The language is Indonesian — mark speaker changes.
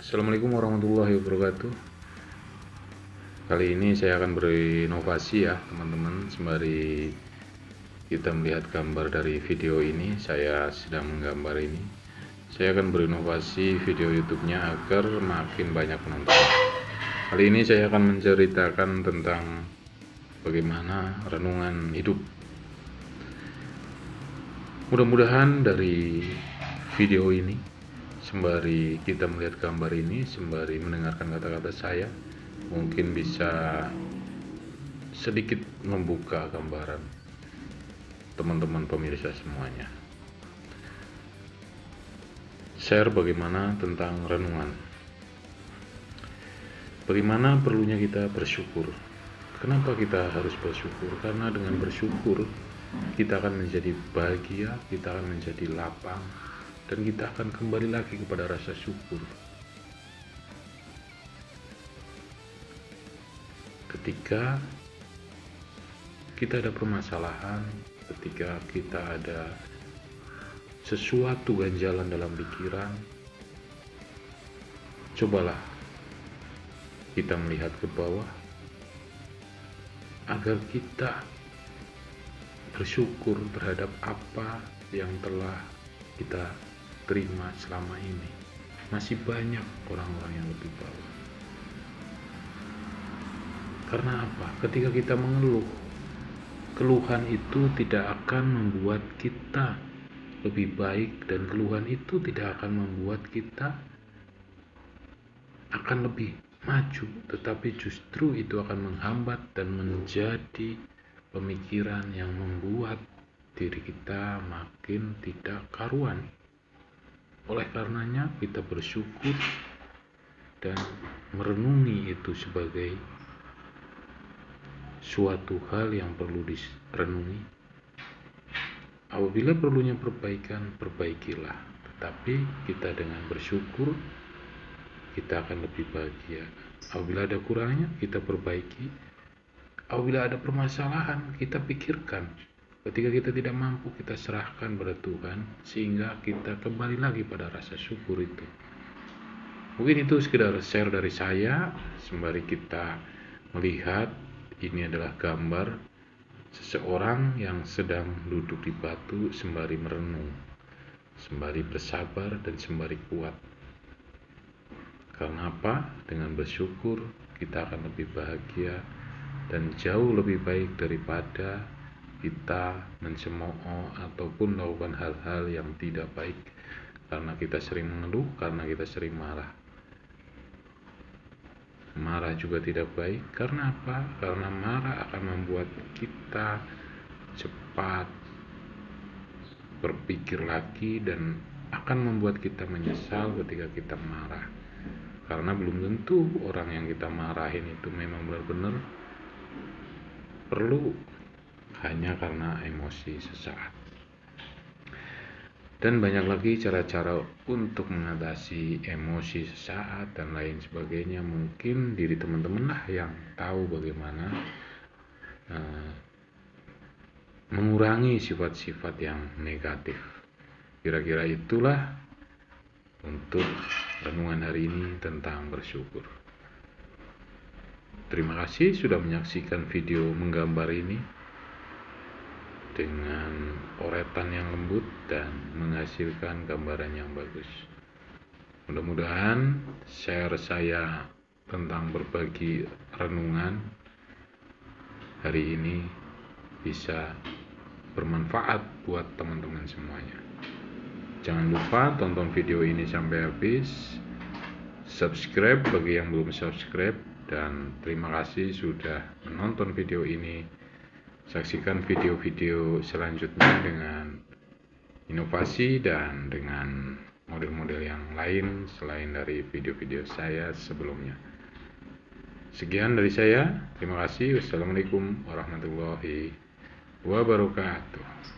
Speaker 1: Assalamualaikum warahmatullahi wabarakatuh. Kali ini saya akan berinovasi ya teman-teman. Sembari kita melihat gambar dari video ini, saya sedang menggambar ini. Saya akan berinovasi video YouTube-nya agar makin banyak penonton. Kali ini saya akan menceritakan tentang bagaimana renungan hidup. Mudah-mudahan dari video ini, sembari kita melihat gambar ini, sembari mendengarkan kata-kata saya, mungkin bisa sedikit membuka gambaran teman-teman pemirsa semuanya. Share bagaimana tentang renungan. Bagaimana perlunya kita bersyukur. Kenapa kita harus bersyukur? Karena dengan bersyukur kita akan menjadi bahagia, kita akan menjadi lapang, dan kita akan kembali lagi kepada rasa syukur. Ketika kita ada permasalahan, ketika kita ada sesuatu ganjalan dalam pikiran, cobalah kita melihat ke bawah agar kita bersyukur terhadap apa yang telah kita terima selama ini. Masih banyak orang-orang yang lebih bawah. Karena apa? Ketika kita mengeluh, keluhan itu tidak akan membuat kita lebih baik, dan keluhan itu tidak akan membuat kita akan lebih maju, tetapi justru itu akan menghambat dan menjadi pemikiran yang membuat diri kita makin tidak karuan. Oleh karenanya kita bersyukur dan merenungi itu sebagai suatu hal yang perlu direnungi. Apabila perlunya perbaikan, perbaikilah. Tetapi kita dengan bersyukur, kita akan lebih bahagia. Apabila ada kurangnya, kita perbaiki. Apabila ada permasalahan, kita pikirkan. Ketika kita tidak mampu, kita serahkan pada Tuhan, sehingga kita kembali lagi pada rasa syukur itu. Mungkin itu sekedar share dari saya, sembari kita melihat ini adalah gambar seseorang yang sedang duduk di batu sembari merenung, sembari bersabar dan sembari kuat. Karena apa? Dengan bersyukur kita akan lebih bahagia dan jauh lebih baik daripada kita mencemooh ataupun melakukan hal-hal yang tidak baik, karena kita sering mengeluh, karena kita sering marah. Marah juga tidak baik. Karena apa? Karena marah akan membuat kita cepat berpikir lagi dan akan membuat kita menyesal ketika kita marah. Karena belum tentu orang yang kita marahin itu memang benar-benar perlu, hanya karena emosi sesaat. Dan banyak lagi cara-cara untuk mengatasi emosi sesaat dan lain sebagainya. Mungkin diri teman-teman lah yang tahu bagaimana mengurangi sifat-sifat yang negatif. Kira-kira itulah untuk renungan hari ini tentang bersyukur. Terima kasih sudah menyaksikan video menggambar ini dengan oretan yang lembut dan menghasilkan gambaran yang bagus. Mudah-mudahan share saya tentang berbagi renungan hari ini bisa bermanfaat buat teman-teman semuanya. Jangan lupa tonton video ini sampai habis, subscribe bagi yang belum subscribe, dan terima kasih sudah menonton video ini. Saksikan video-video selanjutnya dengan inovasi dan dengan model-model yang lain selain dari video-video saya sebelumnya. Sekian dari saya, terima kasih. Wassalamualaikum warahmatullahi wabarakatuh.